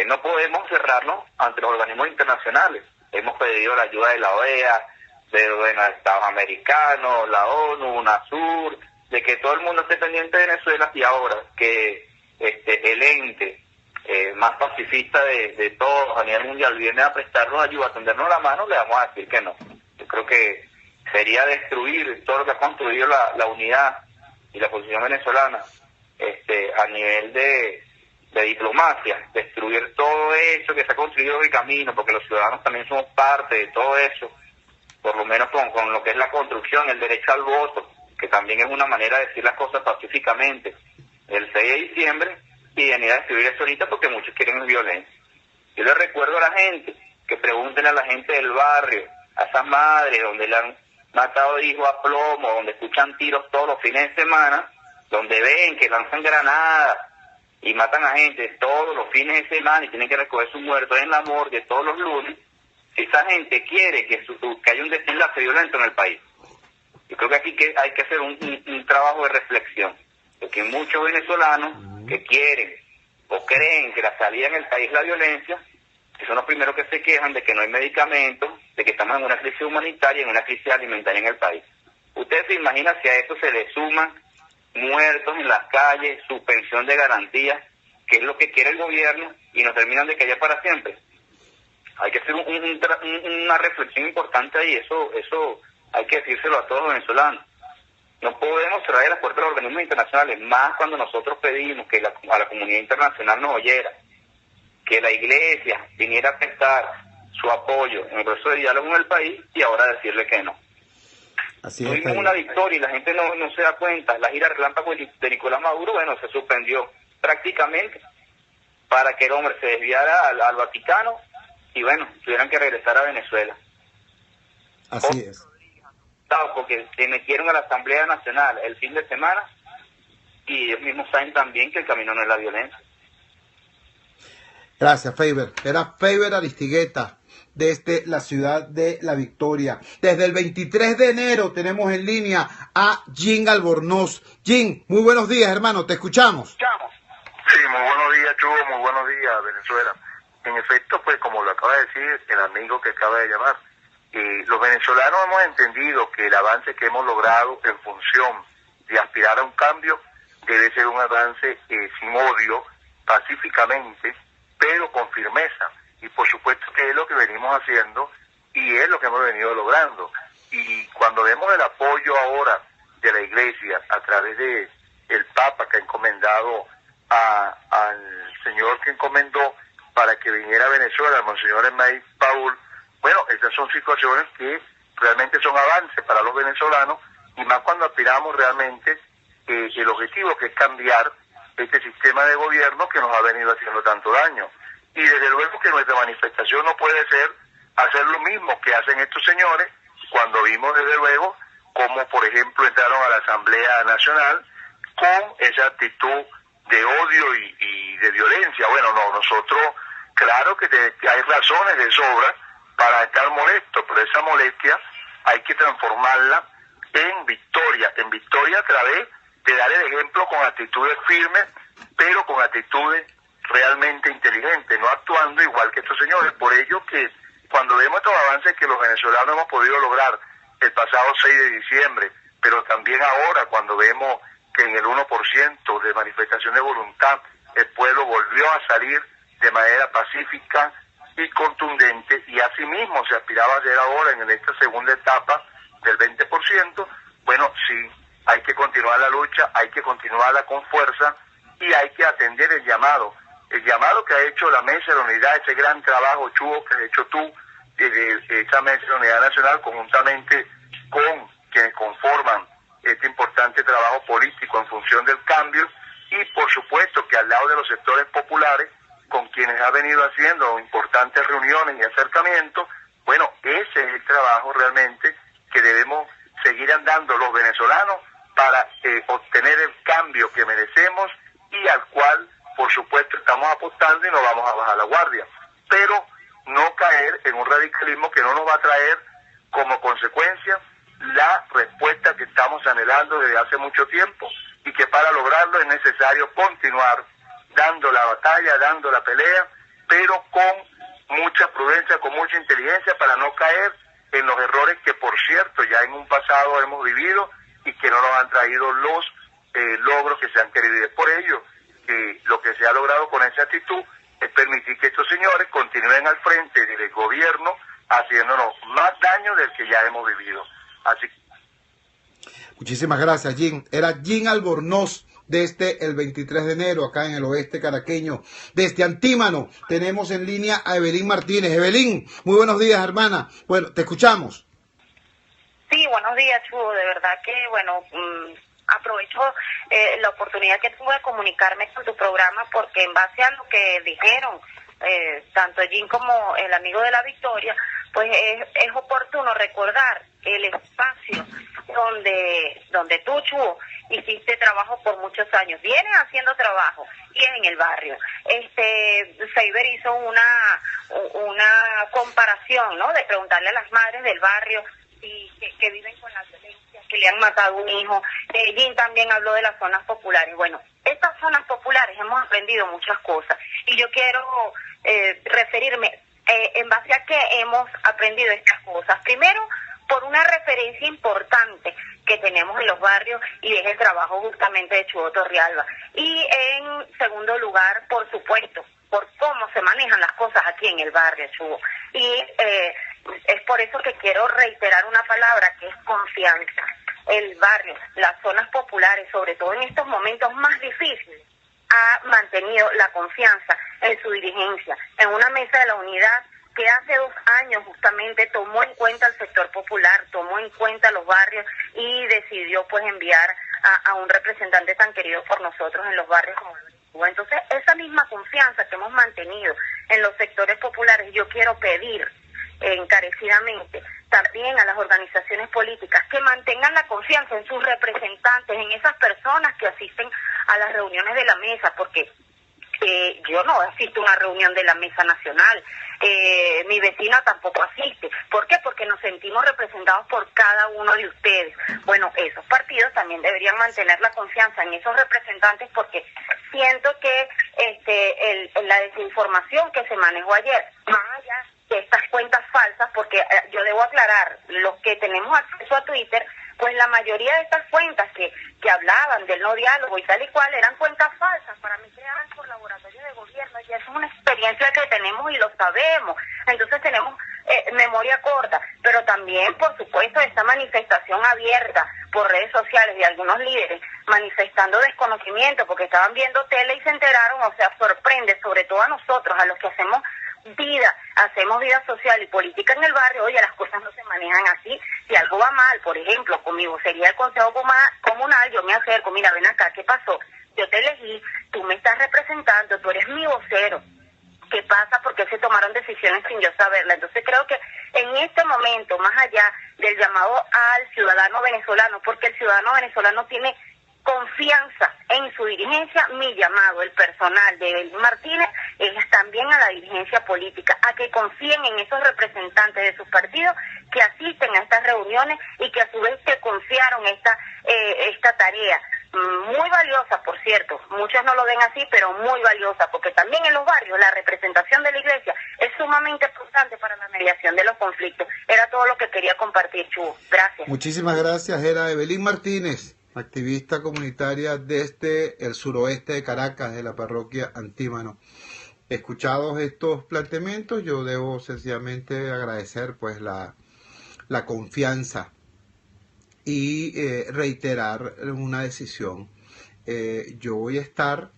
No podemos cerrarnos ante los organismos internacionales. Hemos pedido la ayuda de la OEA, de los Estados americanos, la ONU, UNASUR, de que todo el mundo esté pendiente de Venezuela, y ahora que el ente más pacifista de todos a nivel mundial viene a prestarnos ayuda, a tendernos la mano, le vamos a decir que no. Yo creo que sería destruir todo lo que ha construido la unidad y la posición venezolana a nivel de diplomacia, destruir todo eso que se ha construido en el camino, porque los ciudadanos también somos parte de todo eso, por lo menos con lo que es la construcción, el derecho al voto, que también es una manera de decir las cosas pacíficamente, el 6 de diciembre, y venir a destruir eso ahorita porque muchos quieren violencia. Yo les recuerdo a la gente, que pregunten a la gente del barrio, a esas madres donde le han matado hijos a plomo, donde escuchan tiros todos los fines de semana, donde ven que lanzan granadas y matan a gente todos los fines de semana y tienen que recoger sus muertos en la morgue todos los lunes. Si esa gente quiere que haya un desenlace violento en el país, yo creo que aquí hay que hacer un trabajo de reflexión, porque hay muchos venezolanos que quieren o creen que la salida en el país es la violencia, que son los primeros que se quejan de que no hay medicamentos, de que estamos en una crisis humanitaria, en una crisis alimentaria en el país. Ustedes se imaginan si a eso se le suman muertos en las calles, suspensión de garantías, que es lo que quiere el gobierno, y nos terminan de callar para siempre. Hay que hacer una reflexión importante ahí, eso hay que decírselo a todos los venezolanos. No podemos cerrar las puertas de los organismos internacionales, más cuando nosotros pedimos que a la comunidad internacional nos oyera, que la iglesia viniera a prestar su apoyo en el proceso de diálogo en el país, y ahora decirle que no. Así Tuvimos una victoria y la gente no se da cuenta. La gira relámpago de Nicolás Maduro, se suspendió prácticamente para que el hombre se desviara al Vaticano y tuvieran que regresar a Venezuela. Así es. Porque se metieron a la Asamblea Nacional el fin de semana y ellos mismos saben también que el camino no es la violencia. Gracias, Feiber. Era Feiber Aristigueta, desde la ciudad de La Victoria. Desde el 23 de enero tenemos en línea a Jim Albornoz. Jim, muy buenos días, hermano, te escuchamos. Sí, muy buenos días, Chugo, muy buenos días, Venezuela. En efecto, pues como lo acaba de decir el amigo que acaba de llamar, los venezolanos hemos entendido que el avance que hemos logrado en función de aspirar a un cambio debe ser un avance sin odio, pacíficamente, pero con firmeza. Y por supuesto que es lo que venimos haciendo y es lo que hemos venido logrando. Y cuando vemos el apoyo ahora de la Iglesia a través de el Papa que ha encomendado al señor que encomendó para que viniera a Venezuela, el Monseñor Emmanuel Paul, bueno, estas son situaciones que realmente son avances para los venezolanos y más cuando aspiramos realmente el objetivo que es cambiar este sistema de gobierno que nos ha venido haciendo tanto daño. Y desde luego que nuestra manifestación no puede ser hacer lo mismo que hacen estos señores cuando vimos desde luego cómo, por ejemplo, entraron a la Asamblea Nacional con esa actitud de odio y de violencia. Bueno, no, nosotros, claro que hay razones de sobra para estar molestos, pero esa molestia hay que transformarla en victoria a través de dar el ejemplo con actitudes firmes, pero con actitudes realmente inteligentes, no actuando igual que estos señores. Por ello que cuando vemos estos avances que los venezolanos hemos podido lograr el pasado 6 de diciembre, pero también ahora cuando vemos que en el 1% de manifestación de voluntad el pueblo volvió a salir de manera pacífica y contundente, y asimismo se aspiraba a hacer ahora en esta segunda etapa del 20%, bueno, sí, hay que continuar la lucha, hay que continuarla con fuerza y hay que atender el llamado que ha hecho la Mesa de la Unidad, ese gran trabajo, Chugo, que has hecho tú, desde esa Mesa de la Unidad Nacional, conjuntamente con quienes conforman este importante trabajo político en función del cambio, y por supuesto que al lado de los sectores populares, con quienes ha venido haciendo importantes reuniones y acercamientos, bueno, ese es el trabajo realmente que debemos seguir andando los venezolanos para obtener el cambio que merecemos y al cual, por supuesto, estamos apostando y no vamos a bajar la guardia. Pero no caer en un radicalismo que no nos va a traer como consecuencia la respuesta que estamos anhelando desde hace mucho tiempo, y que para lograrlo es necesario continuar dando la batalla, dando la pelea, pero con mucha prudencia, con mucha inteligencia, para no caer en los errores que, por cierto, ya en un pasado hemos vivido y que no nos han traído los logros que se han querido. Y es por ello que lo que se ha logrado con esa actitud es permitir que estos señores continúen al frente del gobierno haciéndonos más daño del que ya hemos vivido. Así. Muchísimas gracias, Jim. Era Jim Albornoz desde el 23 de enero, acá en el oeste caraqueño. Desde Antímano tenemos en línea a Evelyn Martínez. Evelyn, muy buenos días, hermana. Bueno, te escuchamos. Sí, buenos días, Chugo. De verdad que, bueno, aprovecho la oportunidad que tuve de comunicarme con tu programa, porque en base a lo que dijeron, tanto Jim como el amigo de la Victoria, pues es oportuno recordar el espacio donde tú, Chugo, hiciste trabajo por muchos años. Vienes haciendo trabajo y es en el barrio. Seiber hizo una comparación, ¿no? De preguntarle a las madres del barrio que viven con la violencia, que le han matado un hijo. Jim también habló de las zonas populares. Bueno, estas zonas populares hemos aprendido muchas cosas y yo quiero referirme en base a qué hemos aprendido estas cosas. Primero, por una referencia importante que tenemos en los barrios, y es el trabajo justamente de Chugo Torrealba. Y en segundo lugar, por supuesto, por cómo se manejan las cosas aquí en el barrio, Chugo. Y es por eso que quiero reiterar una palabra que es confianza. El barrio, las zonas populares, sobre todo en estos momentos más difíciles, ha mantenido la confianza en su dirigencia, en una Mesa de la Unidad que hace 2 años justamente tomó en cuenta el sector popular, tomó en cuenta los barrios y decidió pues enviar a un representante tan querido por nosotros en los barrios como Luis. Entonces, esa misma confianza que hemos mantenido en los sectores populares, yo quiero pedir encarecidamente también a las organizaciones políticas que mantengan la confianza en sus representantes, en esas personas que asisten a las reuniones de la mesa, porque yo no asisto a una reunión de la Mesa Nacional, mi vecina tampoco asiste. ¿Por qué? Porque nos sentimos representados por cada uno de ustedes. Bueno, esos partidos también deberían mantener la confianza en esos representantes, porque siento que la desinformación que se manejó ayer, más allá de estas cuentas falsas, porque yo debo aclarar, los que tenemos acceso a Twitter, pues la mayoría de estas cuentas que hablaban del no diálogo y tal y cual eran cuentas falsas, para mí creadas por laboratorios de gobierno, y eso es una experiencia que tenemos y lo sabemos. Entonces tenemos memoria corta, pero también, por supuesto, esta manifestación abierta por redes sociales de algunos líderes manifestando desconocimiento porque estaban viendo tele y se enteraron, o sea, sorprende sobre todo a nosotros, a los que hacemos vida, hacemos vida social y política en el barrio, oye, las cosas no se manejan así. Si algo va mal, por ejemplo, con mi vocería del Consejo Comunal, yo me acerco, mira, ven acá, ¿qué pasó? Yo te elegí, tú me estás representando, tú eres mi vocero. ¿Qué pasa? ¿Por qué se tomaron decisiones sin yo saberla? Entonces creo que en este momento, más allá del llamado al ciudadano venezolano, porque el ciudadano venezolano tiene confianza en su dirigencia, mi llamado, el personal de Evelyn Martínez, es también a la dirigencia política, a que confíen en esos representantes de sus partidos que asisten a estas reuniones y que a su vez te confiaron esta tarea. Muy valiosa, por cierto, muchos no lo ven así, pero muy valiosa, porque también en los barrios la representación de la iglesia es sumamente importante para la mediación de los conflictos. Era todo lo que quería compartir, Chugo. Gracias. Muchísimas gracias. Era Evelyn Martínez, activista comunitaria desde el suroeste de Caracas, de la parroquia Antímano. Escuchados estos planteamientos, yo debo sencillamente agradecer pues la confianza y reiterar una decisión. Yo voy a estar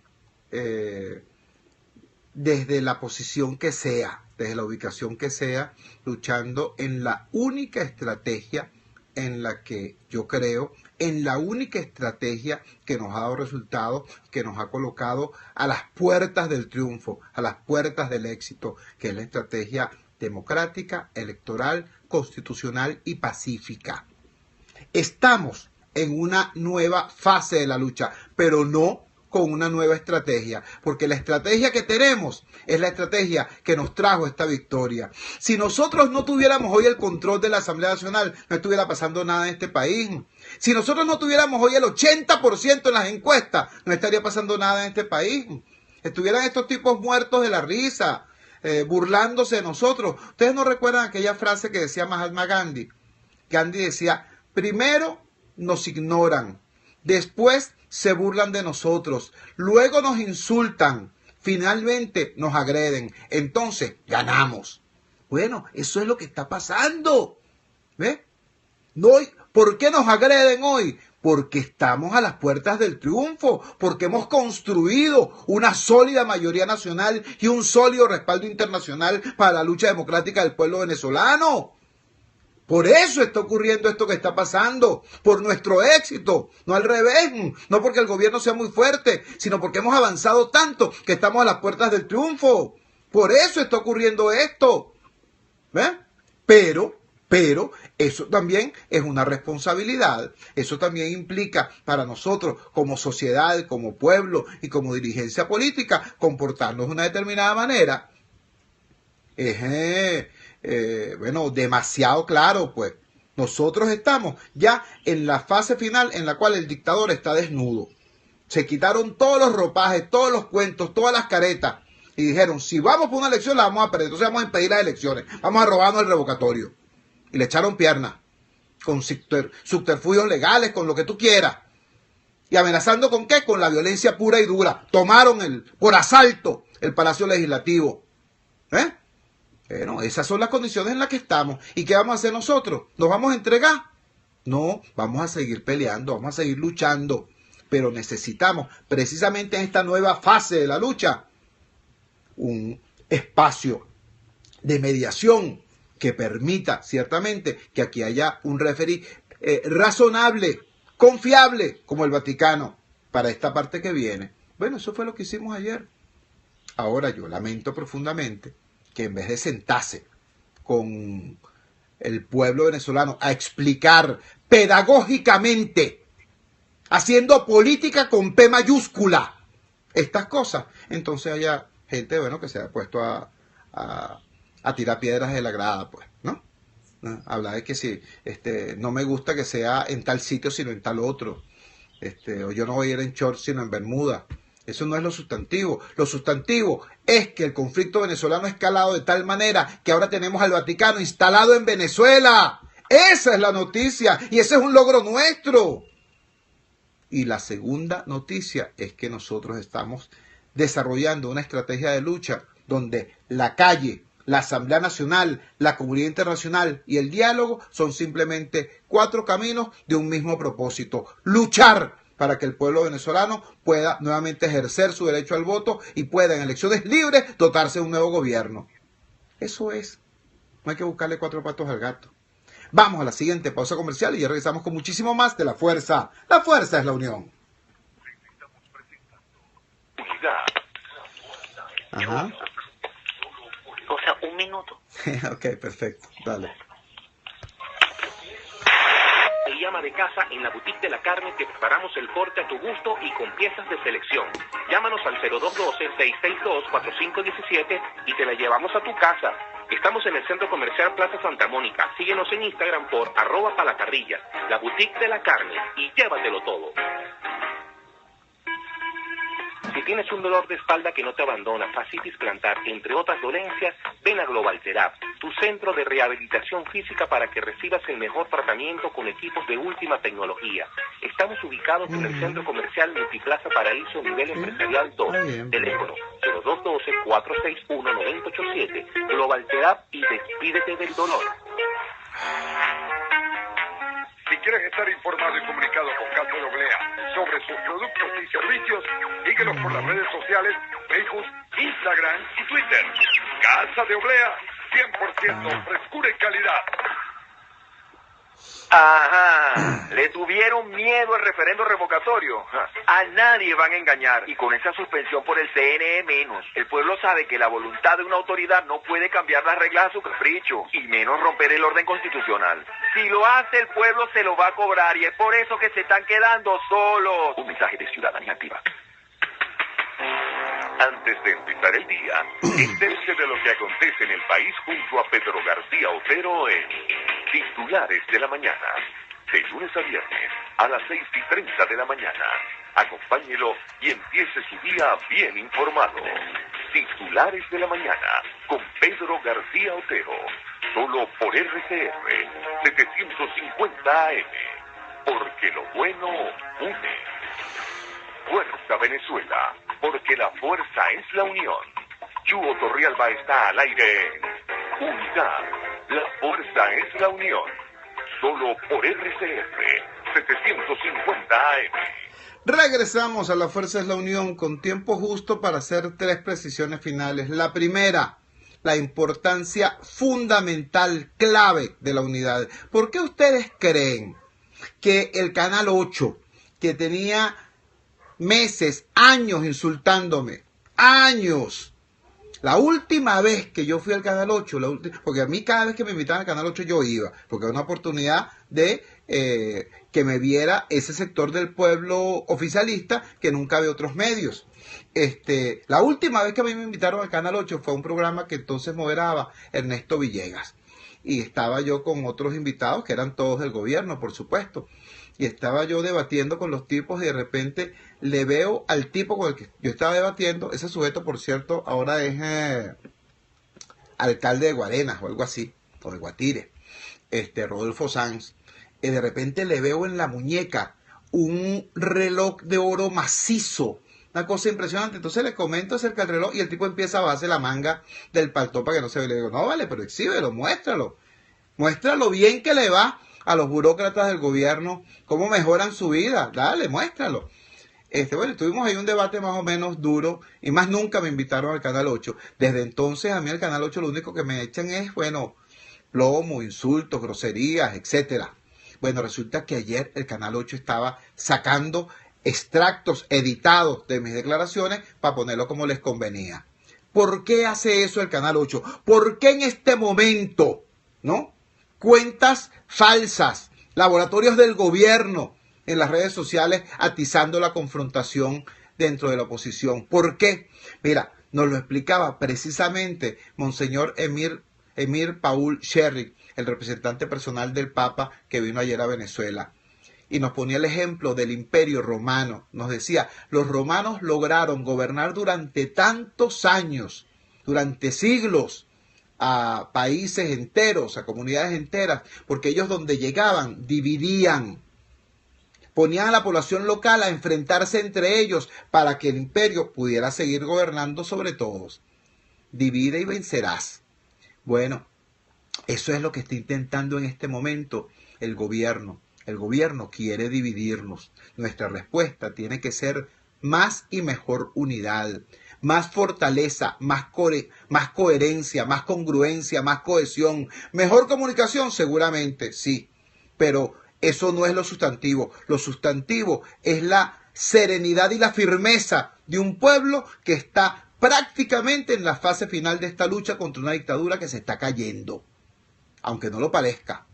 desde la posición que sea, desde la ubicación que sea, luchando en la única estrategia en la que yo creo, en la única estrategia que nos ha dado resultados, que nos ha colocado a las puertas del triunfo, a las puertas del éxito, que es la estrategia democrática, electoral, constitucional y pacífica. Estamos en una nueva fase de la lucha, pero no con una nueva estrategia, porque la estrategia que tenemos es la estrategia que nos trajo esta victoria. Si nosotros no tuviéramos hoy el control de la Asamblea Nacional, no estuviera pasando nada en este país. Si nosotros no tuviéramos hoy el 80% en las encuestas, no estaría pasando nada en este país. Estuvieran estos tipos muertos de la risa, burlándose de nosotros. ¿Ustedes no recuerdan aquella frase que decía Mahatma Gandhi? Gandhi decía: primero nos ignoran, después se burlan de nosotros, luego nos insultan, finalmente nos agreden, entonces ganamos. Bueno, eso es lo que está pasando. ¿Ve? No, ¿por qué nos agreden hoy? Porque estamos a las puertas del triunfo, porque hemos construido una sólida mayoría nacional y un sólido respaldo internacional para la lucha democrática del pueblo venezolano. Por eso está ocurriendo esto que está pasando, por nuestro éxito, no al revés, no porque el gobierno sea muy fuerte, sino porque hemos avanzado tanto que estamos a las puertas del triunfo. Por eso está ocurriendo esto. ¿Ves? Pero eso también es una responsabilidad. Eso también implica para nosotros como sociedad, como pueblo y como dirigencia política comportarnos de una determinada manera. Bueno, demasiado claro, pues. Nosotros estamos ya en la fase final en la cual el dictador está desnudo. Se quitaron todos los ropajes, todos los cuentos, todas las caretas y dijeron: si vamos por una elección la vamos a perder, entonces vamos a impedir las elecciones, vamos a robarnos el revocatorio. Y le echaron piernas con subterfugios legales, con lo que tú quieras. ¿Y amenazando con qué? Con la violencia pura y dura. Tomaron por asalto el Palacio Legislativo. Bueno, esas son las condiciones en las que estamos. ¿Y qué vamos a hacer nosotros? ¿Nos vamos a entregar? No, vamos a seguir peleando, vamos a seguir luchando. Pero necesitamos, precisamente en esta nueva fase de la lucha, un espacio de mediación que permita ciertamente que aquí haya un referí razonable, confiable, como el Vaticano, para esta parte que viene. Bueno, eso fue lo que hicimos ayer. Ahora yo lamento profundamente que en vez de sentarse con el pueblo venezolano a explicar pedagógicamente, haciendo política con P mayúscula, estas cosas, entonces haya gente, bueno, que se ha puesto a tirar piedras de la grada, pues, ¿no? Habla de que si no me gusta que sea en tal sitio sino en tal otro, o yo no voy a ir en short sino en bermuda. Eso no es lo sustantivo. Lo sustantivo es que el conflicto venezolano ha escalado de tal manera que ahora tenemos al Vaticano instalado en Venezuela. Esa es la noticia y ese es un logro nuestro. Y la segunda noticia es que nosotros estamos desarrollando una estrategia de lucha donde la calle, la Asamblea Nacional, la comunidad internacional y el diálogo son simplemente 4 caminos de un mismo propósito: luchar para que el pueblo venezolano pueda nuevamente ejercer su derecho al voto y pueda en elecciones libres dotarse de un nuevo gobierno. Eso es. No hay que buscarle 4 patos al gato. Vamos a la siguiente pausa comercial y ya regresamos con muchísimo más de La Fuerza. La fuerza es la unión. Unidad. Ajá. O sea, un minuto. Ok, perfecto. Dale. Y ama de casa en la boutique de la carne te preparamos el corte a tu gusto y con piezas de selección. Llámanos al 0212-662-4517 y te la llevamos a tu casa. Estamos en el Centro Comercial Plaza Santa Mónica. Síguenos en Instagram por @palacarrilla, la boutique de la carne, y llévatelo todo. Si tienes un dolor de espalda que no te abandona, fascitis plantar, entre otras dolencias, ven a Global Therapy, tu centro de rehabilitación física para que recibas el mejor tratamiento con equipos de última tecnología. Estamos ubicados en el Centro Comercial Multiplaza Paraíso, nivel empresarial 2. Teléfono 0212-461-9087. Global Therapy y despídete del dolor. Si quieres estar informado y comunicado con Casa de Oblea sobre sus productos y servicios, síguenos por las redes sociales, Facebook, Instagram y Twitter. Casa de Oblea, 100% frescura y calidad. Ajá, le tuvieron miedo al referendo revocatorio. A nadie van a engañar. Y con esa suspensión por el CNE menos. El pueblo sabe que la voluntad de una autoridad no puede cambiar las reglas a su capricho, y menos romper el orden constitucional. Si lo hace el pueblo se lo va a cobrar, y es por eso que se están quedando solos. Un mensaje de Ciudadanía Activa. Antes de empezar el día, entérese de lo que acontece en el país junto a Pedro García Otero en Titulares de la Mañana. De lunes a viernes a las 6:30 de la mañana. Acompáñelo y empiece su día bien informado. Titulares de la Mañana con Pedro García Otero. Solo por RCR 750 AM. Porque lo bueno une. Fuerza Venezuela, porque la fuerza es la unión. Chuo Torrialba está al aire en Unidad. La fuerza es la unión. Solo por RCR 750 AM. Regresamos a La Fuerza es la Unión con tiempo justo para hacer 3 precisiones finales. La primera, la importancia fundamental, clave de la unidad. ¿Por qué ustedes creen que el Canal 8, que tenía meses, años insultándome, años, la última vez que yo fui al Canal 8, porque a mí cada vez que me invitaban al Canal 8 yo iba, porque era una oportunidad de que me viera ese sector del pueblo oficialista que nunca ve otros medios. La última vez que a mí me invitaron al Canal 8 fue un programa que entonces moderaba Ernesto Villegas, y estaba yo con otros invitados que eran todos del gobierno, por supuesto, y estaba yo debatiendo con los tipos y de repente le veo al tipo con el que yo estaba debatiendo. Ese sujeto, por cierto, ahora es alcalde de Guarenas o algo así, o de Guatire, Rodolfo Sanz. Y de repente le veo en la muñeca un reloj de oro macizo, una cosa impresionante. Entonces le comento acerca del reloj y el tipo empieza a bajarse la manga del paltó para que no se vea. Le digo, no vale, pero exhíbelo, muéstralo bien que le va a los burócratas del gobierno, cómo mejoran su vida, dale, muéstralo. Bueno, tuvimos ahí un debate más o menos duro y más nunca me invitaron al Canal 8. Desde entonces a mí al Canal 8 lo único que me echan es, bueno, plomo, insultos, groserías, etcétera. Bueno, resulta que ayer el Canal 8 estaba sacando extractos editados de mis declaraciones para ponerlo como les convenía. ¿Por qué hace eso el Canal 8? ¿Por qué en este momento, no? Cuentas falsas, laboratorios del gobierno en las redes sociales atizando la confrontación dentro de la oposición. ¿Por qué? Mira, nos lo explicaba precisamente Monseñor Emir Paul Sherrick, el representante personal del Papa que vino ayer a Venezuela. Y nos ponía el ejemplo del Imperio Romano. Nos decía, los romanos lograron gobernar durante tantos años, durante siglos, a países enteros, a comunidades enteras, porque ellos donde llegaban dividían, ponían a la población local a enfrentarse entre ellos para que el imperio pudiera seguir gobernando sobre todos. Divide y vencerás. Bueno, eso es lo que está intentando en este momento el gobierno. El gobierno quiere dividirnos. Nuestra respuesta tiene que ser más y mejor unidad. más fortaleza, más coherencia, más congruencia, más cohesión, mejor comunicación, seguramente, sí, pero eso no es lo sustantivo. Lo sustantivo es la serenidad y la firmeza de un pueblo que está prácticamente en la fase final de esta lucha contra una dictadura que se está cayendo, aunque no lo parezca,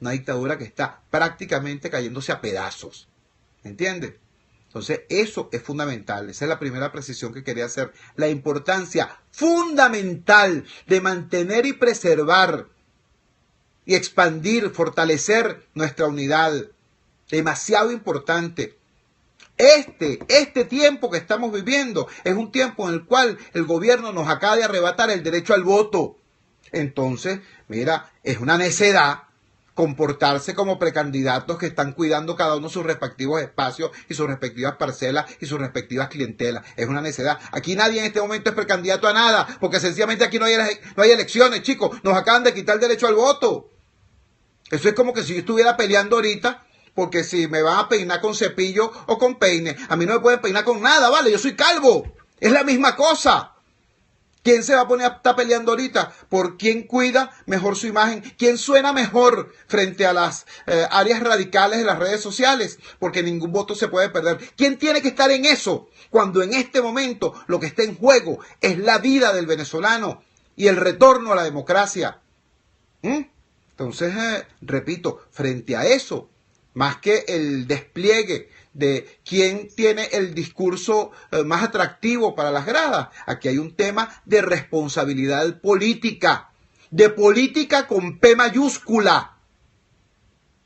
una dictadura que está prácticamente cayéndose a pedazos, ¿entiendes? Entonces eso es fundamental, esa es la primera precisión que quería hacer, la importancia fundamental de mantener y preservar y expandir, fortalecer nuestra unidad, demasiado importante. Este tiempo que estamos viviendo es un tiempo en el cual el gobierno nos acaba de arrebatar el derecho al voto. Entonces, mira, es una necedad comportarse como precandidatos que están cuidando cada uno sus respectivos espacios y sus respectivas parcelas y sus respectivas clientelas. Es una necedad. Aquí nadie en este momento es precandidato a nada, porque sencillamente aquí no hay elecciones, chicos. Nos acaban de quitar el derecho al voto. Eso es como que si yo estuviera peleando ahorita, porque si me van a peinar con cepillo o con peine, a mí no me pueden peinar con nada, ¿vale? Yo soy calvo. Es la misma cosa. ¿Quién se va a poner a estar peleando ahorita? ¿Por quién cuida mejor su imagen? ¿Quién suena mejor frente a las áreas radicales de las redes sociales? Porque ningún voto se puede perder. ¿Quién tiene que estar en eso? Cuando en este momento lo que está en juego es la vida del venezolano y el retorno a la democracia. Entonces, repito, frente a eso, más que el despliegue de quién tiene el discurso más atractivo para las gradas, aquí hay un tema de responsabilidad política, de política con P mayúscula.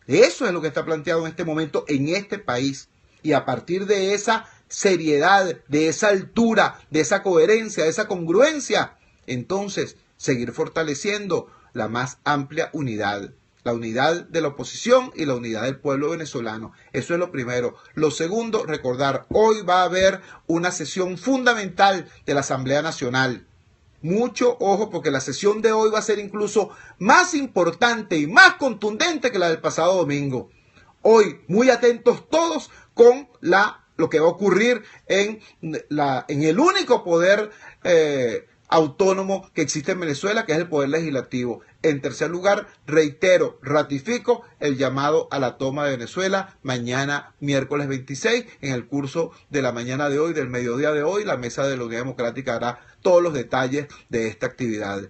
Eso es lo que está planteado en este momento en este país. Y a partir de esa seriedad, de esa altura, de esa coherencia, de esa congruencia, entonces seguir fortaleciendo la más amplia unidad. La unidad de la oposición y la unidad del pueblo venezolano. Eso es lo primero. Lo segundo, recordar, hoy va a haber una sesión fundamental de la Asamblea Nacional. Mucho ojo, porque la sesión de hoy va a ser incluso más importante y más contundente que la del pasado domingo. Hoy, muy atentos todos con lo que va a ocurrir en el único poder autónomo que existe en Venezuela, que es el poder legislativo. En tercer lugar, reitero, ratifico el llamado a la toma de Venezuela mañana, miércoles 26, en el curso de la mañana de hoy, del mediodía de hoy, la Mesa de la Unidad Democrática hará todos los detalles de esta actividad.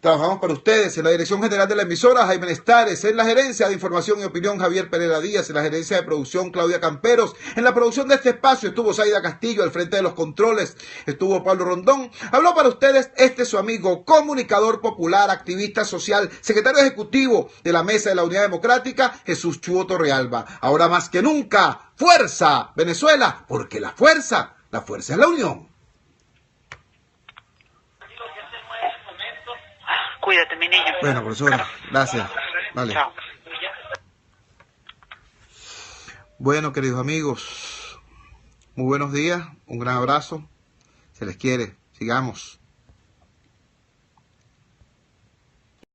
Trabajamos para ustedes en la dirección general de la emisora, Jaime Nestares, en la gerencia de información y opinión, Javier Pereira Díaz, en la gerencia de producción, Claudia Camperos, en la producción de este espacio estuvo Zaida Castillo, al frente de los controles estuvo Pablo Rondón. Habló para ustedes su amigo, comunicador popular, activista social, secretario ejecutivo de la Mesa de la Unidad Democrática, Jesús Chuo Torrealba. Ahora más que nunca, fuerza Venezuela, porque la fuerza es la unión. Cuídate, mi niño. Bueno, profesora, gracias. Vale. Chao. Bueno, queridos amigos, muy buenos días, un gran abrazo. Se les quiere. Sigamos.